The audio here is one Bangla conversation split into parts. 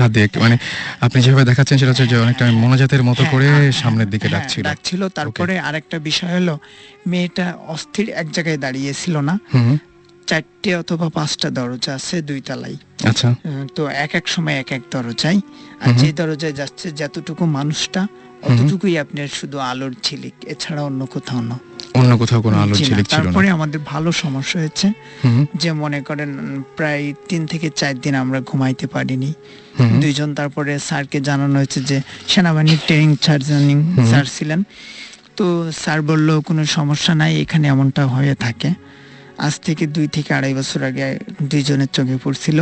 হাত দিয়ে মানে আপনি যেভাবে দেখাচ্ছেন সেটা হচ্ছে যে অনেকটা মোনাজাতের মতো করে সামনের দিকে ডাকছিল। ডাকছিল। তারপরে আরেকটা বিষয় হলো, মেয়েটা অস্থির এক জায়গায় দাঁড়িয়েছিল না। হুম। 4টে অথবা 5টা দরজা আছে 2 তলায়। আচ্ছা। তো এক সময় এক দরজায়, আর যে দরজায় যাচ্ছে যতটুকু মানুষটা অতটুকুই আপনার শুধু আলোর ঝিলিক, এছাড়া অন্য কোথাও না। অন্য কোথাও কোনো আলোর ঝিলিক ছিল না। তারপরে আমাদের ভালো সমস্যা হয়েছে, যে মনে করেন প্রায় 3 থেকে 4 দিন আমরা ঘুমাইতে পারিনি। 2 জন তারপরে স্যারকে জানানো হয়েছে যে সেনাবাহিনীর ট্রেনিং স্যার ছিলেন, তো স্যার বলল কোনো সমস্যা নাই, এখানে এমনটা হয়ে থাকে। আজ থেকে 2 থেকে 2.5 বছর আগে 2 জনের চোখে পড়ছিল,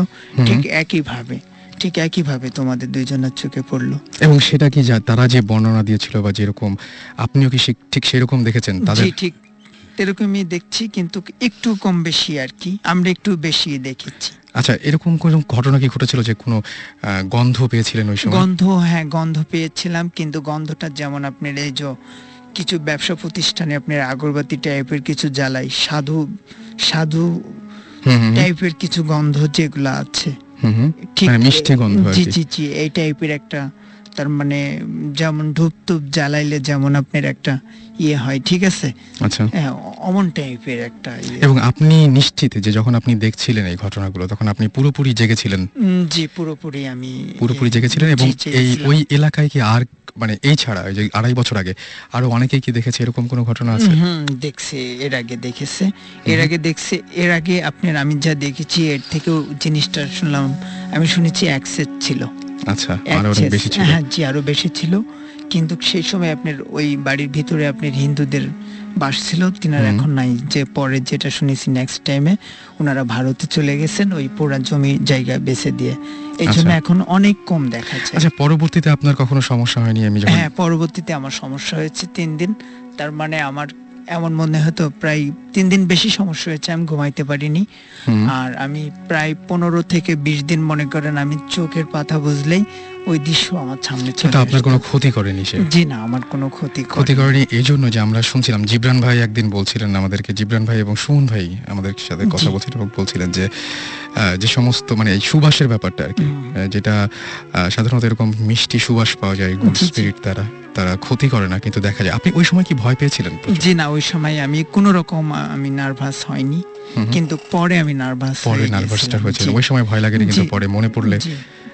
ঠিক একইভাবে তোমাদের 2 জনের চোখে পড়লো। এবং সেটা কি তারা যে বর্ণনা দিয়েছিল বা যেরকম আপনিও কি ঠিক সেরকম দেখেছেন তাদের? জি, ঠিক এরকমই দেখছি, কিন্তু একটু কম বেশি আর কি, আমরা একটু বেশি দেখেছি। আচ্ছা, এরকম কোনো ঘটনা কি ঘটেছিল যে কোনো গন্ধ পেয়েছিলেন ওই সময়? গন্ধ পেয়েছিলাম, কিন্তু গন্ধটা যেমন আপনার এই যে কিছু ব্যবসা প্রতিষ্ঠানে আপনার আগরবাতি টাইপের কিছু জ্বালাই, সাধু টাইপের কিছু গন্ধ যেগুলো আছে, ঠিক মিষ্টি গন্ধ। জি, এই টাইপের একটা, তার মানে যেমন ধূপ জ্বালাইলে যেমন আপনার একটা ইয়ে হয়, ঠিক আছে? আচ্ছা, অমন টাইপের একটা ইয়ে। এবং আপনি নিশ্চিত যে যখন আপনি দেখছিলেন এই ঘটনাগুলো তখন আপনি পুরোপুরি জেগেছিলেন? জি, পুরোপুরি জেগেছিলেন। এবং ওই এলাকায় কি আর মানে এই ছাড়া ওই যে 2.5 বছর আগে আরো অনেকেই কি দেখেছে এরকম কোনো ঘটনা আছে? দেখছে, এর আগে আপনার আমি যা দেখেছি এর থেকেও জিনিসটা শুনলাম, আমি শুনেছি অ্যাক্সেস ছিল। আচ্ছা, আরো অনেক বেশি ছিল। হ্যাঁ জি, আরো বেশি ছিল, কিন্তু সেই সময় আপনার ওই বাড়ির ভিতরে আপনার হিন্দুদের বাস ছিল, তিনারা এখন নাই। যে পরে যেটা শুনেছি নেক্সট টাইমে ওনারা ভারতে চলে গেছেন ওই পুরা জমি জায়গা বেচে দিয়ে, এই জন্য এখন অনেক কম দেখা যায়। আচ্ছা, পরবর্তীতে আপনার কখনো সমস্যা হয়নি? হ্যাঁ, পরবর্তীতে আমার সমস্যা হয়েছে 3 দিন। তার মানে আমার এমন মনে হতো প্রায় 3 দিন বেশি সমস্যা হয়েছে, আমি ঘুমাইতে পারিনি। আর আমি প্রায় 15 থেকে 20 দিন মনে করেন আমি চোখের পাতা বুঝলেই ওই দৃশ্য আমার সামনে চলে আসে। আপনার কোনো ক্ষতি করেনি সে? জি না, আমার কোনো ক্ষতি করেনি। এই জন্য যে আমরা শুনছিলাম জিবরান ভাই একদিন বলছিলেন আমাদেরকে, জিবরান ভাই এবং সুমন ভাই আমাদের সাথে কথা বলছিলেন এবং বলছিলেন যে যে সমস্ত মানে এই সুবাসের ব্যাপারটা আর কি, যেটা সাধারণত এরকম মিষ্টি সুবাস পাওয়া যায়, গুড স্পিরিট, তারা ক্ষতি করে না, কিন্তু দেখা যায়। আপনি ওই সময় কি ভয় পেয়েছিলেন? জি না, ওই সময় আমি কোনো রকম আমি নার্ভাস হয়নি, কিন্তু পরে আমি নার্ভাসটা হয়েছিল। ওই সময় ভয় লাগেনি, কিন্তু পরে মনে পড়লে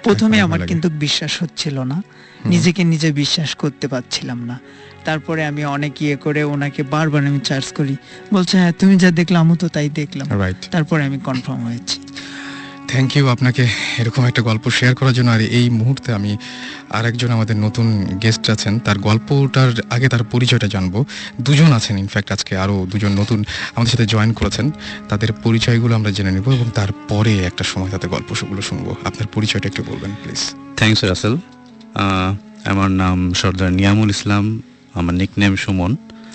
প্রথমে আমার কিন্তু বিশ্বাস হচ্ছিল না, নিজেকে নিজে বিশ্বাস করতে পারছিলাম না। তারপরে আমি অনেক ইয়ে করে ওনাকে বারবার আমি চার্জ করি, বলছে হ্যাঁ তুমি যা দেখলাম আমি তো তাই দেখলাম। তারপরে আমি কনফার্ম হয়েছি। থ্যাংক ইউ আপনাকে এরকম একটা গল্প শেয়ার করার জন্য। আর এই মুহূর্তে আমি আরেকজন আমাদের নতুন গেস্ট আছেন, তার গল্পটার আগে তার পরিচয়টা জানবো। 2 জন আছেন, ইনফ্যাক্ট আজকে আরো 2 জন নতুন আমাদের সাথে জয়েন করেছেন, তাদের পরিচয়গুলো আমরা জেনে নেব এবং তারপরে একটা সময় তাদের গল্পগুলো শুনবো। আপনার পরিচয়টা একটু বলবেন প্লিজ। থ্যাংকস রাসেল। আমার নাম সর্দার নিয়ামুল ইসলাম, আমার নিকনেম সুমন।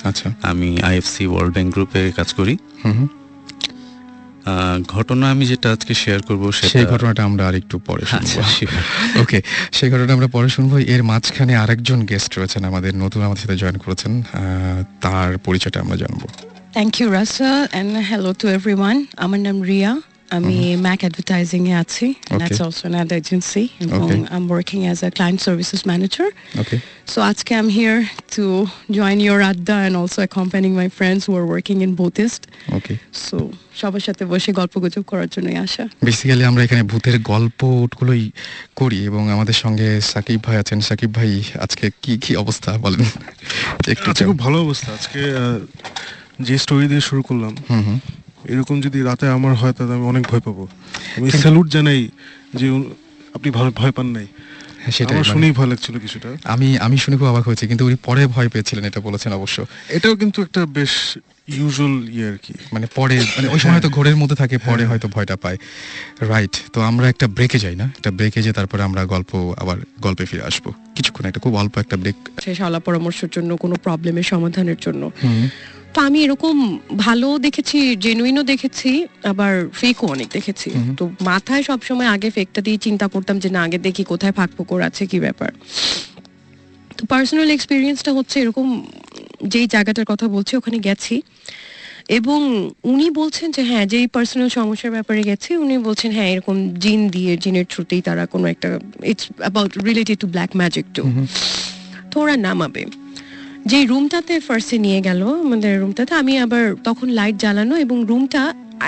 আচ্ছা, আমি আইএফসি ওয়ার্ল্ড ব্যাংক গ্রুপে কাজ করি। ঘটনা আমি যেটা আজকে শেয়ার করব সেই ঘটনাটা আমরা আরেকটু পরে শুনবো। ওকে, সেই ঘটনাটা আমরা পরে শুনবো। এর মাঝখানে আরেকজন গেস্ট রয়েছেন আমাদের নতুন, আমাদের সাথে জয়েন করেছেন, তার পরিচয়টা আমরা জানবো। Thank you Russell and hello to everyone. আমার নাম রিয়া, আমি ম্যাক অ্যাডভার্টাইজিং এ আছি, that's also an ad agency, এবং I'm working as a client services manager. Okay. So আজকে I'm here to join your adda and also accompanying my friends who are working in Buddhist. Okay. So সবার সাথে বসে গল্পগুজব করার জন্যই আসা। বেসিক্যালি আমরা এখানে ভূতের গল্পগুলোই করি এবং আমাদের সঙ্গে সাকিব ভাই আছেন। সাকিব ভাই, আজকে কি অবস্থা বলেন একটু? খুব ভালো অবস্থা। আজকে যে স্টোরি দিয়ে শুরু করলাম, এরকম যদি রাতে আমার হয় তাহলে আমি অনেক ভয় পাবো। আমি স্যালুট জানাই যে আপনি ভয় পান নাই। সেটাই শুনেই ভয় লাগছিল কিছুটা। আমি শুনে খুব অবাক হয়েছি, কিন্তু উনি পরে ভয় পেয়েছিলেন এটা বলেছেন অবশ্য। এটাও কিন্তু একটা বেশ ইউজুয়াল ইয়ে আর কি, মানে পরে মানে ওই সময় হয়তো ঘোরের মধ্যে থাকে, পরে হয়তো ভয়টা পায়। রাইট, তো আমরা একটা ব্রেকে যাই না, একটা ব্রেকে যে তারপরে আমরা গল্পে ফিরে আসবো কিছুক্ষণ, একটা খুব অল্প একটা ব্রেক। শেষ আলাপ পরামর্শের জন্য, কোনো প্রবলেমের সমাধানের জন্য। তো আমি এরকম ভালো দেখেছি, জেনুইনও দেখেছি, আবার ফেকও অনেক দেখেছি। তো মাথায় সবসময় আগে ফেকটা দিয়ে চিন্তা করতাম যে না, আগে দেখি কোথায় ফাঁকফোকর আছে, কি ব্যাপার। তো পার্সোনাল এক্সপিরিয়েন্সটা হচ্ছে এরকম, যেই জায়গাটার কথা বলছি ওখানে গেছি, এবং উনি বলছেন যে হ্যাঁ, যে পার্সোনাল সমস্যার ব্যাপারে গেছে, উনি বলছেন হ্যাঁ এরকম জিনের থ্রুতেই তারা কোনো একটা, it's about related to black magic to. তো ওরা নামাবে। যে রুমটাতে ফার্স্টে নিয়ে গেল আমাদের রুমটাতে, আমি আবার তখন লাইট জ্বালানো, এবং রুমটা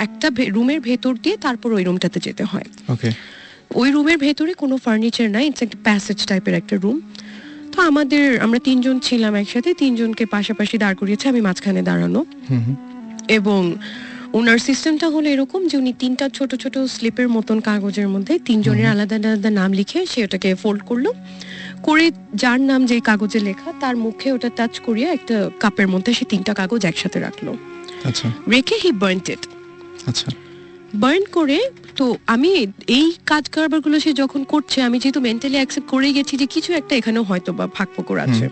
একটা রুমের ভেতর দিয়ে তারপর ওই রুমটাতে যেতে হয়। ওকে। ওই রুমের ভেতরে কোনো ফার্নিচার নাই, ইটস একটা প্যাসেজ টাইপের একটা রুম। তো আমরা 3 জন ছিলাম একসাথে, 3 জনকে পাশাপাশি দাঁড় করিয়েছে, আমি মাঝখানে দাঁড়ানো। এবং ওনার সিস্টেমটা হলো এরকম যে উনি 3টা ছোট ছোট স্লিপের মতন কাগজের মধ্যে 3 জনের আলাদা আলাদা নাম লিখে সে ওটাকে ফোল্ড করলো, করে যার নাম যেই কাগজে লেখা তার মুখে ওটা টাচ করিয়ে একটা কাপের মধ্যে সে 3টা কাগজ একসাথে রাখলো। আচ্ছা। রেখে হি বার্নড ইট। আচ্ছা। বার্ন করে, তো আমি এই কাজ কারবারগুলো সে যখন করছে, আমি যেহেতু মেন্টালি অ্যাকসেপ্ট করে গেছি যে কিছু একটা এখানেও হয়তো বা ফাঁকফোকর আছে।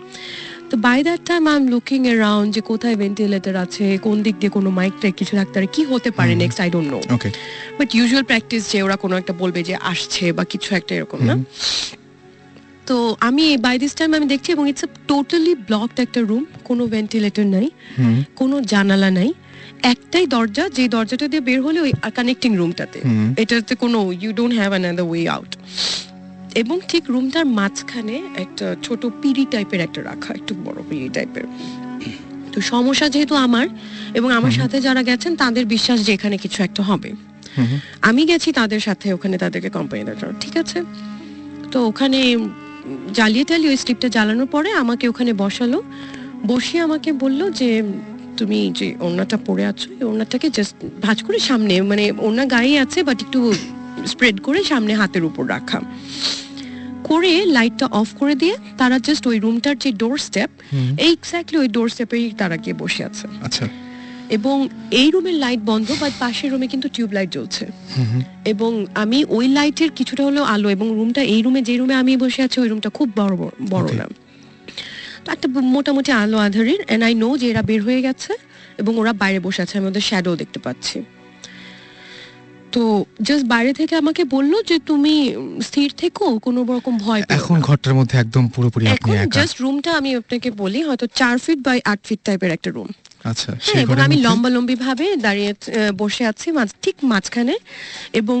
তো by that time I am looking around যে কোথায় ভেন্টিলেটর আছে, কোন দিক দিয়ে কোনো মাইকটা কিছু থাকতে পারে, কি হতে পারে next, I don't no. Okay. But usual practice যে ওরা কোনো একটা বলবে যে আসছে বা কিছু একটা এরকম না। তো আমি বাই দিস টাইম আমি দেখছি, এবং ইটস আ টোটালি ব্লকড একটা রুম, কোনো ভেন্টিলেটর নাই, কোনো জানালা নাই, একটাই দরজা, যে দরজাটা দিয়ে বের হলে ওই কানেক্টিং রুমটাতে, এটাতে কোনো you don't have another way out. এবং ঠিক রুমটার মাঝখানে একটা ছোট পিড়ি টাইপের একটা রাখা, একটু বড় পিড়ি টাইপের। তো সমস্যা যেহেতু আমার এবং আমার সাথে যারা গেছেন তাদের বিশ্বাস যে এখানে কিছু একটা হবে। আমি গেছি তাদের সাথে, ওখানে তাদেরকে কোম্পানি দেওয়ার, ঠিক আছে। তো ওখানে জ্বালিয়ে ওই স্লিপটা জ্বালানোর পরে আমাকে ওখানে বসালো, বসিয়ে আমাকে বলল যে তুমি যে ওড়নাটা পরে আছো, এই ওড়নাটাকে জাস্ট ভাঁজ করে সামনে, মানে ওড়না গায়ে আছে বাট একটু স্প্রেড করে সামনে হাতের উপর রাখা, করে লাইটটা অফ করে দিয়ে তারা জাস্ট ওই রুমটার যে ডোর স্টেপ, এক্স্যাক্টলি ওই ডোর স্টেপেই তারা গিয়ে বসে আছে। আচ্ছা। এবং এই রুমের লাইট বন্ধ, বাট পাশের রুমে কিন্তু টিউব লাইট জ্বলছে। এবং আমি ওই লাইটের কিছুটা হলো আলো, এবং রুমটা, এই রুমে যে রুমে আমি বসে আছি ওই রুমটা খুব বড় না, তো একটা মোটামুটি আলো আধারের। এন্ড আই নো যে এরা বের হয়ে গেছে এবং ওরা বাইরে বসে আছে, আমি ওদের শ্যাডো দেখতে পাচ্ছি। তো জাস্ট বাইরে থেকে আমাকে বললো যে তুমি স্থির থেকো, কোনো রকম ভয় পেও না। এখন ঘরটার মধ্যে একদম পুরোপুরি আপনি একা। জাস্ট রুমটা আমি আপনাকে বলি হয়তো 4 ফিট বাই 8 ফিট টাইপের একটা রুম। আচ্ছা। এবং আমি লম্বালম্বি ভাবে দাঁড়িয়ে বসে আছি ঠিক মাঝখানে, এবং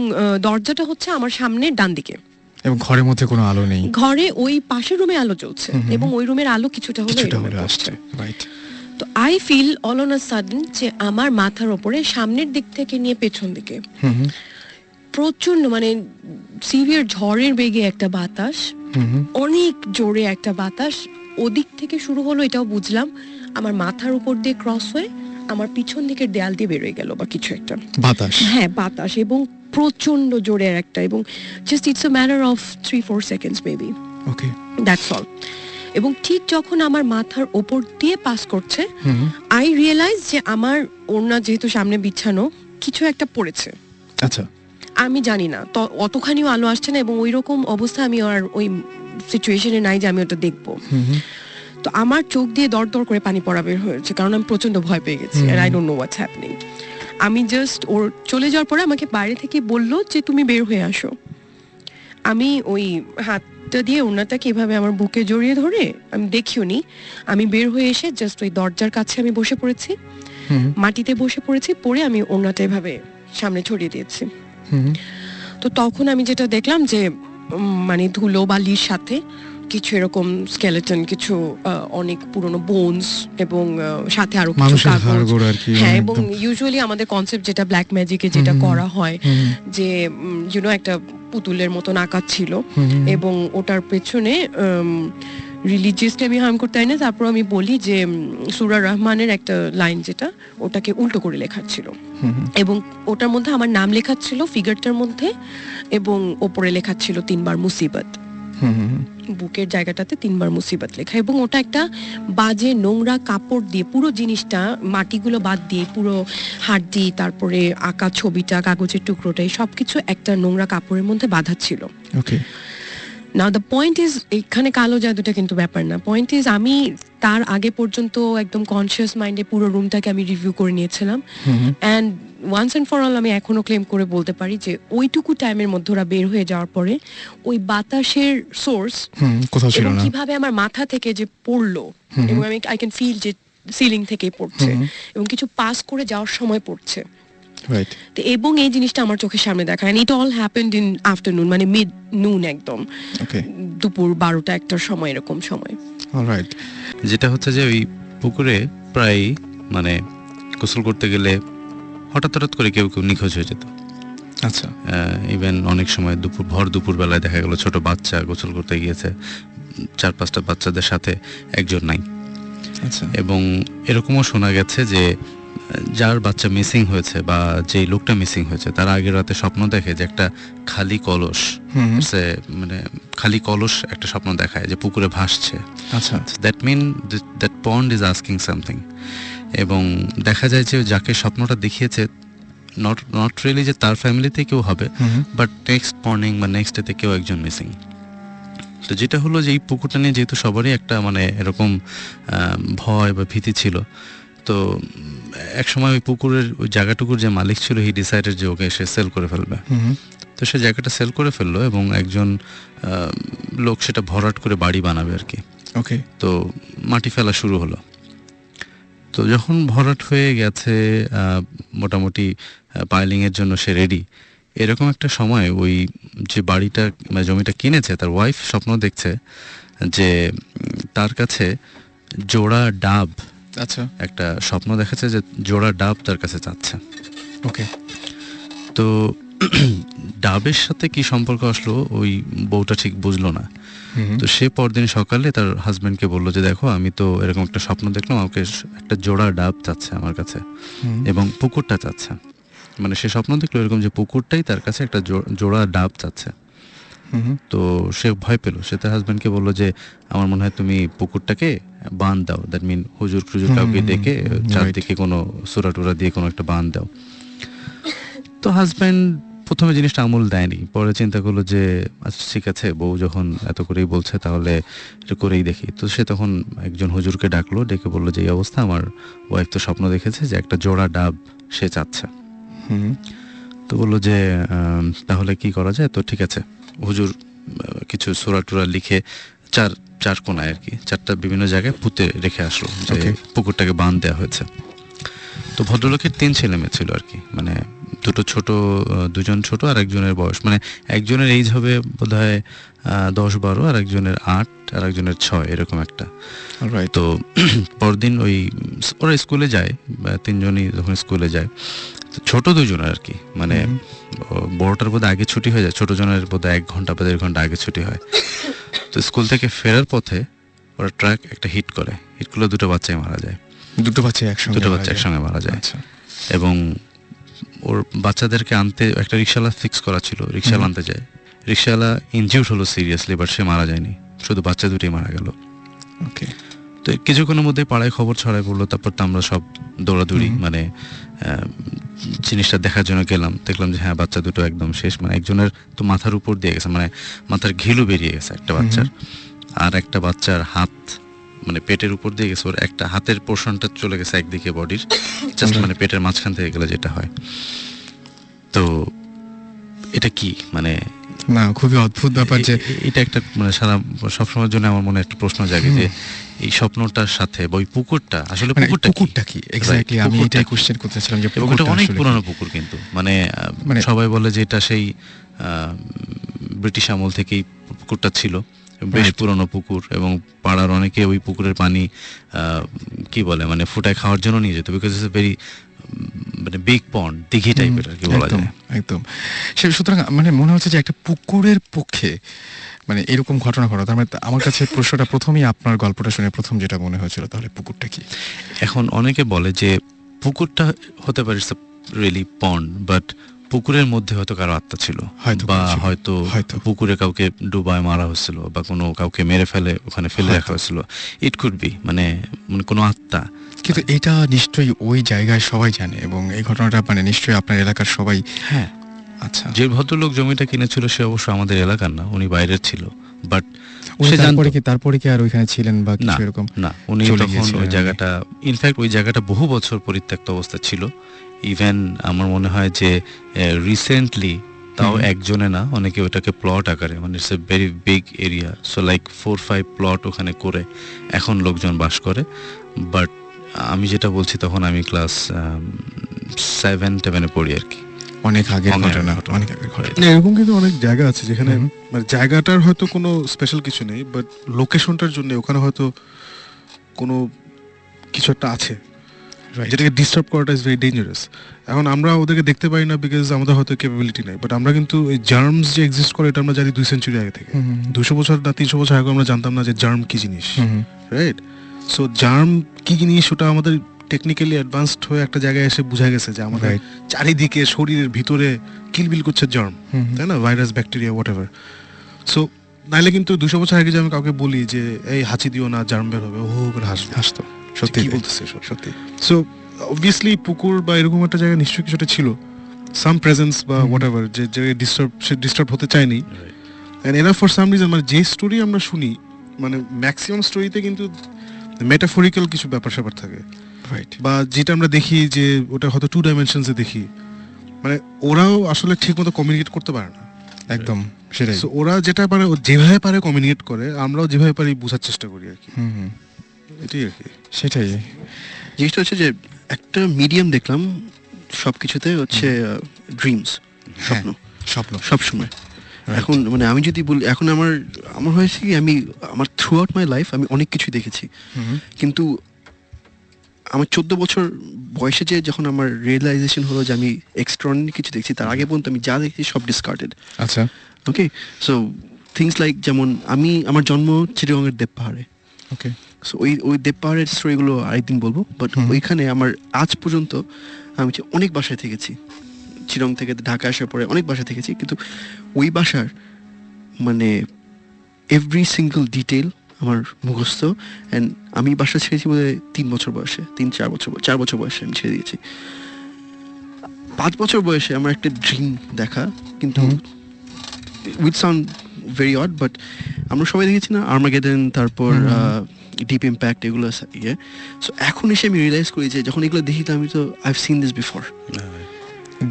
দরজাটা হচ্ছে আমার সামনে ডান দিকে, এবং ঘরের মধ্যে কোনো আলো নেই। ঘরে ওই পাশের রুমে আলো জ্বলছে, এবং ওই রুমের আলো কিছুটা হলে আসছে। রাইট। তো I feel all on a sudden যে আমার মাথার উপরে সামনের দিক থেকে নিয়ে পেছন দিকে প্রচন্ড, মানে সিভিয়ার ঝড়ের বেগে একটা বাতাস, অনেক জোরে একটা বাতাস ওদিক থেকে শুরু হলো, এটাও বুঝলাম, আমার মাথার উপর দিয়ে ক্রস হয়ে আমার পিছন দিকের দেয়াল দিয়ে বেরোয় গেল বা কিছু একটা বাতাস। হ্যাঁ, বাতাস, এবং প্রচন্ড জোরে একটা, এবং just it's a matter of 3-4 seconds maybe. Okay, that's all. এবং ঠিক যখন আমার মাথার ওপর দিয়ে পাস করছে, আই রিয়েলাইজ যে আমার ওড়না যেহেতু সামনে বিছানো, কিছু একটা পড়েছে। আচ্ছা। আমি জানি না, তো অতখানিও আলো আসছে না, এবং ওই রকম অবস্থা আমি আর ওই সিচুয়েশনে নাই যে আমি ওটা দেখবো। তো আমার চোখ দিয়ে দর করে পানি পড়া বের হয়েছে, কারণ আমি প্রচন্ড ভয় পেয়ে গেছি, আর I don't know what's happening. আমি জাস্ট ওর চলে যাওয়ার পরে আমাকে বাইরে থেকে বললো যে তুমি বের হয়ে আসো। আমি ওই হাতটা দিয়ে ওড়নাটাকে এভাবে আমার বুকে জড়িয়ে ধরে, আমি দেখিও নি, আমি বের হয়ে এসে জাস্ট ওই দরজার কাছে আমি বসে পড়েছি, মাটিতে বসে পড়েছি, পরে আমি ওড়নাটা এভাবে সামনে ছড়িয়ে দিয়েছি। তো তখন আমি যেটা দেখলাম যে মানে ধুলো বালির সাথে কিছু এরকম স্কেলেটন, কিছু অনেক পুরনো বোনস, এবং সাথে আরো কিছু কাগজ। হ্যাঁ, এবং ইউজুয়ালি আমাদের কনসেপ্ট যেটা ব্ল্যাক ম্যাজিকে যেটা করা হয়, যে ইউনো একটা পুতুলের মতন আঁকা ছিল, এবং ওটার পেছনে রিলিজিয়াসলি আমি হার্ম করতে চাই না, তারপর আমি বলি যে সূরা রহমানের একটা লাইন যেটা ওটাকে উল্টো করে লেখা ছিল, এবং ওটার মধ্যে আমার নাম লেখা ছিল ফিগারটার মধ্যে, এবং ওপরে লেখা ছিল 3 বার মুসিবত, বুকের জায়গাটাতে 3 বার মুসিবত লেখা। এবং ওটা একটা বাজে নোংরা কাপড় দিয়ে, পুরো জিনিসটা মাটিগুলো বাদ দিয়ে, পুরো হাড্ডি, তারপরে আঁকা ছবিটা, কাগজের টুকরোটাই সবকিছু একটা নোংরা কাপড়ের মধ্যে বাঁধা ছিল। ওকে, নাও দ্য পয়েন্ট ইজ, এখানে কালো জাদুটা কিন্তু ব্যাপার না। পয়েন্ট ইজ, আমি তার আগে পর্যন্ত একদম কনসিয়াস মাইন্ডে পুরো রুমটাকে আমি রিভিউ করে নিয়েছিলাম, and once and for all আমি এখনো ক্লেম করে বলতে পারি যে ওইটুকু টাইমের মধ্যে ওরা বের হয়ে যাওয়ার পরে ওই বাতাসের সোর্স কোথাও ছিল না, কিভাবে আমার মাথা থেকে যে পড়লো, এবং আমি আই ক্যান ফিল যে সিলিং থেকেই পড়ছে এবং কিছু পাস করে যাওয়ার সময় পড়ছে। তো এবং এই জিনিসটা আমার চোখের সামনে দেখা, and it all happened in afternoon, মানে মিড নুন, একদম দুপুর 12টা-1টার সময়, এরকম সময়। অলরাইট। যেটা হচ্ছে যে ওই পুকুরে প্রায় মানে গোসল করতে গেলে হঠাৎ করে কেউ নিখোঁজ হয়ে যেত। আচ্ছা। ইভেন অনেক সময় ভর দুপুর বেলায় দেখা গেল ছোট বাচ্চা গোসল করতে গিয়েছে, 4-5টা বাচ্চাদের সাথে একজন নাই। আচ্ছা। এবং এরকমও শোনা গেছে যে যার বাচ্চা মিসিং হয়েছে বা যে লোকটা মিসিং হয়েছে তার আগের রাতে স্বপ্ন দেখে যে একটা খালি কলস, মানে খালি কলস একটা স্বপ্ন দেখায় যে পুকুরে ভাসছে। আচ্ছা। That mean that pond is asking something. এবং দেখা যায় যে যাকে স্বপ্নটা দেখিয়েছে নট রিয়েলি যে তার ফ্যামিলিতে কেউ হবে, বাট নেক্সট মর্নিং বা নেক্সট ডেতে কেউ একজন মিসিং। তো যেটা হলো যে এই পুকুরটা নিয়ে যেহেতু সবারই একটা মানে এরকম ভয় বা ভীতি ছিল, তো এক সময় ওই পুকুরের ওই জায়গাটুকুর যে মালিক ছিল, হি ডিসাইডেড যে ওকে সে সেল করে ফেলবে। তো সে জায়গাটা সেল করে ফেললো এবং একজন লোক সেটা ভরাট করে বাড়ি বানাবে আর কি। ওকে। তো মাটি ফেলা শুরু হলো। তো যখন ভরাট হয়ে গেছে, মোটামুটি পাইলিং এর জন্য সে রেডি, এরকম একটা সময় ওই যে বাড়িটা মানে জমিটা কিনেছে তার ওয়াইফ স্বপ্ন দেখছে যে তার কাছে জোড়া ডাব, আচ্ছা, একটা স্বপ্ন দেখাচ্ছে যে জোড়া ডাব তার কাছে চাচ্ছে। ওকে। তো ডাবের সাথে কি সম্পর্ক আসলো ওই বউটা ঠিক বুঝলো না। তো সে পরদিন সকালে তার হাজবেন্ডকে বললো যে দেখো আমি তো এরকম একটা স্বপ্ন দেখলাম, আমাকে একটা জোড়া ডাব চাচ্ছে আমার কাছে এবং পুকুরটা চাচ্ছে। মানে সে স্বপ্ন দেখলো এরকম যে পুকুরটাই তার কাছে একটা জোড়া ডাব চাচ্ছে। তো সে ভয় পেল, সে তার হাজবেন্ডকে বললো যে আমার মনে হয় তুমি পুকুরটাকে বাঁধ দাও, দ্যাট মিন হুজুর টুজুর কাউকে ডেকে চারদিকে কোনো সুরা টুরা দিয়ে কোনো একটা বাঁধ দাও। তো হাজবেন্ড প্রথমে জিনিসটা আমল দেয়নি, পরে চিন্তা করলো যে আচ্ছা ঠিক আছে, বউ যখন এত করেই বলছে তাহলে এটা করেই দেখি। তো সে তখন একজন হুজুরকে ডাকলো, ডেকে বললো যে এই অবস্থা, আমার ওয়াইফ তো স্বপ্ন দেখেছে যে একটা জোড়া ডাব সে চাচ্ছে। তো বললো যে তাহলে কি করা যায়? তো ঠিক আছে, হুজুর কিছু সূরা টুরা লিখে চার কোনায় আর কি 4টা বিভিন্ন জায়গায় পুঁতে রেখে আসলো যে পুকুরটাকে বাঁধ দেওয়া হয়েছে। তো ভদ্রলোকের 3 ছেলে মেয়ে ছিল আর কি, মানে দুজন ছোট আর একজনের বয়স, মানে একজনের এইজ হবে বোধহয় 10-12, আর একজনের 8 আর একজনের 6, এরকম একটা। তো পরদিন ওরা স্কুলে যায়, 3জনই যখন স্কুলে যায়, ছোট 2জন আর কি, মানে বড়টার বোধহয় আগে ছুটি হয়ে যায়, ছোট জনের বোধহয় 1 ঘন্টা বা 1.5 ঘন্টা আগে ছুটি হয়। তো স্কুল থেকে ফেরার পথে ওরা ট্রাক একটা হিট করলে 2 বাচ্চাই মারা যায়। 2 বাচ্চা একসঙ্গে মারা যায়। এবং ওর বাচ্চাদেরকে আনতে একটা রিক্সাওয়ালা ফিক্স করা ছিল, রিক্সাওয়ালা আনতে যায়, রিক্সাওয়ালা ইনজিউর্ড হলো সিরিয়াসলি, বাট সে মারা যায়নি, শুধু বাচ্চা 2ই মারা গেল। ওকে। তো কিছুক্ষণের মধ্যে পাড়ায় খবর ছড়ায় পড়লো, তারপর তো আমরা সব দৌড়াদৌড়ি মানে জিনিসটা দেখার জন্য গেলাম, দেখলাম যে হ্যাঁ বাচ্চা 2 একদম শেষ, মানে একজনের তো মাথার উপর দিয়ে গেছে, মানে মাথার ঘিলু বেরিয়ে গেছে একটা বাচ্চার, আর একটা বাচ্চার হাত মানে পেটের উপর দিয়ে গেছে, ওর একটা হাতের পোর্শনটা চলে গেছে একদিকে বডির, জাস্ট মানে পেটের মাঝখান থেকে গেলে যেটা হয়। তো এটা কি মানে না, খুবই অদ্ভুত ব্যাপার যে এটা একটা মানে সারা সবসময়ের জন্য আমার মনে একটা প্রশ্ন জাগে যে এই স্বপ্নটার সাথে ওই পুকুরটা আসলে পুকুরটা কি এক্স্যাক্টলি, আমি এটাই কোশ্চেন করতেছিলাম যে পুকুরটা অনেক পুরনো পুকুর, কিন্তু মানে সবাই বলে যে এটা সেই ব্রিটিশ আমল থেকেই পুকুরটা ছিল, বেশ পুরনো পুকুর, এবং পাড়ার অনেকে ওই পুকুরের পানি কি বলে মানে ফুটায় খাওয়ার জন্য নিয়ে যেত, বিকজ ইটস ভেরি মানে বিগ পন্ড, দিঘি টাইপের আর কি বলা যায়। একদম। সুতরাং মানে মনে হচ্ছে যে একটা পুকুরের পক্ষে মানে এরকম ঘটনা ঘটা, তার মানে আমার কাছে প্রশ্নটা প্রথমেই আপনার গল্পটা শুনে প্রথম যেটা মনে হয়েছিল, তাহলে পুকুরটা কি? এখন অনেকে বলে যে পুকুরটা হতে পারে রিয়েলি পন্ড, বাট পুকুরের মধ্যে হয়তো কারো আত্মা ছিল, বা হয়তো পুকুরে কাউকে ডুবায় মারা হয়েছিল, বা কোনো কাউকে মেরে ফেলে ওখানে ফেলে রাখা হয়েছিল, ইট কুড বি মানে কোনো আত্মা। কিন্তু এটা নিশ্চয়ই ওই জায়গায় সবাই জানে, এবং এই ঘটনাটা মানে নিশ্চয়ই আপনার এলাকার সবাই। হ্যাঁ, আচ্ছা। যে ভদ্রলোক জমিটা কিনেছিল সে অবশ্য আমাদের এলাকার না, উনি বাইরের ছিল, বাট তারপরে কি আর ওইখানে ছিলেন বা কিছু এরকম? না, উনি তখন ওই জায়গাটা, ইনফ্যাক্ট ওই জায়গাটা বহু বছর পরিত্যক্ত অবস্থা ছিল। ইভেন আমার মনে হয় যে রিসেন্টলি তাও একজনে না, অনেকে ওটাকে প্লট আকারে, মানে it's a very big area, so like 4-5 plot ওখানে করে এখন লোকজন বাস করে। বাট আমি যেটা বলছি তখন আমি ক্লাস 7-10 পড়ি আর কি। অনেক আগের ঘটনা, অনেক আগের ঘটনা। এরকম কিন্তু অনেক জায়গা আছে যেখানে মানে জায়গাটার হয়তো কোনো স্পেশাল কিছু নেই, বাট লোকেশনটার জন্য ওখানে হয়তো কোনো কিছু একটা আছে যেটাকে ডিস্টার্ব করাটা ইজ ভেরি ডেঞ্জারাস। এখন আমরা ওদেরকে দেখতে পাই না বিকজ আমাদের হয়তো ক্যাপাবিলিটি নেই, বাট আমরা কিন্তু এই জার্মস যে এক্সিস্ট করে এটা আমরা জানি 2 সেঞ্চুরি আগে থেকে। 200 বছর না 300 বছর আগে আমরা জানতাম না যে জার্ম কি জিনিস, রাইট? সো জার্ম কি জিনিস ওটা আমাদের টেকনিক্যালি অ্যাডভান্সড হয়ে একটা জায়গায় এসে বোঝা গেছে যে আমাদের চারিদিকে শরীরের ভিতরে কিলবিল করছে জার্ম, তাই না? Virus, bacteria, whatever. সো নাইলে কিন্তু 200 বছর আগে যে আমি কাউকে বলি যে এই হাঁচি দিও না জার্ম বের হবে, ও করে হাসতো। সত্যি বলতেছে সত্যি। সো অবভিয়াসলি পুকুর বা এরকম একটা জায়গায় নিশ্চয়ই কিছুটা ছিল, সাম প্রেজেন্স বা হোয়াটএভার, যে ডিস্টার্ব হতে চায়নি। And enough for some reason, মানে যে স্টোরি আমরা শুনি, মানে ম্যাক্সিমাম স্টোরিতে কিন্তু মেটাফরিক্যাল কিছু ব্যাপার স্যাপার থাকে, রাইট? বা যেটা আমরা দেখি যে ওটা হয়তো 2 ডাইমেনশনসে দেখি, মানে ওরাও আসলে ঠিকমতো কমিউনিকেট করতে পারে না একদম সেটাই। সো ওরা যেটা পারে, ও যেভাবে পারে কমিউনিকেট করে, আমরাও যেভাবে পারি বোঝার চেষ্টা করি আর কি। এটাই আর কি। সেটাই জিনিসটা হচ্ছে যে একটা মিডিয়াম দেখলাম সবকিছুতে হচ্ছে ড্রিমস, স্বপ্ন সবসময়। এখন মানে আমি যদি বলি, এখন আমার হয়েছে কি, আমি আমার থ্রু আউট মাই লাইফ আমি অনেক কিছু দেখেছি, কিন্তু আমার 14 বছর বয়সে যে যখন আমার রিয়েলাইজেশন হলো যে আমি এক্সট্রাঅর্ডিনারি কিছু দেখছি, তার আগে পর্যন্ত আমি যা দেখছি সব ডিসকার্ডেড। আচ্ছা, ওকে। সো থিংস লাইক, যেমন আমার জন্ম চিটাগংয়ের দেব পাহাড়ে। ওকে। সো ওই দেব পাহাড়ের স্টোরিগুলো আরেকদিন বলবো, বাট ওইখানে আমার আজ পর্যন্ত আমি অনেক বাসায় থেকেছি, চিটাগং থেকে ঢাকা আসার পরে অনেক বাসায় থেকেছি, কিন্তু ওই বাসার মানে এভরি সিঙ্গল ডিটেল আমার মুখস্থ। অ্যান্ড আমি বাসা ছেড়েছি বোধহয় 3 বছর বয়সে, 4 বছর বয়সে আমি ছেড়ে দিয়েছি। 5 বছর বয়সে আমার একটা ড্রিম দেখা, কিন্তু with sound very odd, but আমরা সবাই দেখেছি না আর্মাগেডন, তারপর ডিপ ইম্প্যাক্ট, এগুলো ইয়ে। সো এখন এসে আমি রিয়েলাইজ করি যে যখন এগুলো দেখি, তো আমি তো I have seen this before.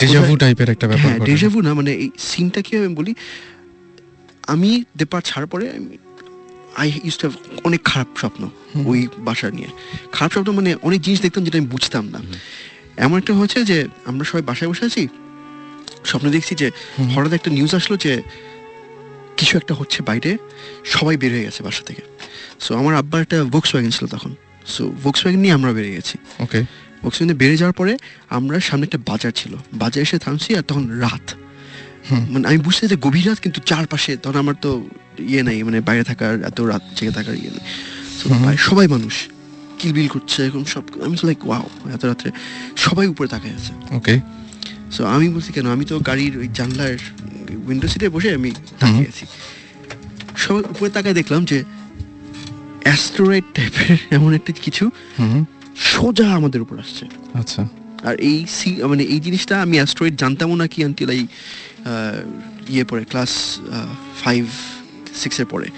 Déjà vu টাইপের একটা ব্যাপার। হ্যাঁ, ডেজাভু না, মানে এই সিনটা কি আমি বলি, আমি দেপার ছাড়ার পরে আই ইউজ টু হ্যাভ অনেক খারাপ স্বপ্ন ওই বাসা নিয়ে। খারাপ স্বপ্ন মানে অনেক জিনিস দেখতাম যেটা আমি বুঝতাম না। এমন একটা হয়েছে যে আমরা সবাই বাসায় বসে আছি, স্বপ্ন দেখছি যে হঠাৎ একটা নিউজ আসলো যে কিছু একটা হচ্ছে বাইরে, সবাই বের হয়ে গেছে বাসা থেকে। সো আমার আব্বার একটা ভোক্সওয়াগন ছিল তখন, সো ভোক্সওয়াগন নিয়ে আমরা বেরিয়ে গেছি। ওকে। ভোক্সওয়াগনে বেরিয়ে যাওয়ার পরে আমরা সামনে একটা বাজার ছিল, বাজারে এসে থামছি, আর তখন রাত। মানে আমি বুঝতে যে গভীর রাত, কিন্তু চারপাশে তখন আমার তো ইয়ে নাই, মানে বাইরে থাকার, এত রাত জেগে থাকার ইয়ে নেই। সবাই মানুষ কিলবিল করছে এরকম সব। আমি তো লাইক ওয়াও, এত রাত্রে সবাই উপরে তাকায় আছে। ওকে। সো আমি বলছি কেন, আমি তো গাড়ির ওই জানলার উইন্ডো সিটে বসে আমি তাকিয়ে আছি, সবাই উপরে তাকায় দেখলাম যে অ্যাস্টেরয়েড টাইপের এমন একটা কিছু সোজা আমাদের উপর আসছে। আচ্ছা। আর মানে এই জিনিসটা আমি অ্যাস্টেরয়েড জানতামও না কি আনটিল এই ইয়ে পরে ক্লাস 5-6 এর পরে।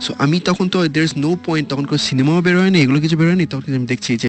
সো আমি তখন তো দের ইজ নো পয়েন্ট, তখন কোনো সিনেমাও বেরোয়নি, এগুলো কিছু বেরোয়নি, তখন আমি দেখছি যে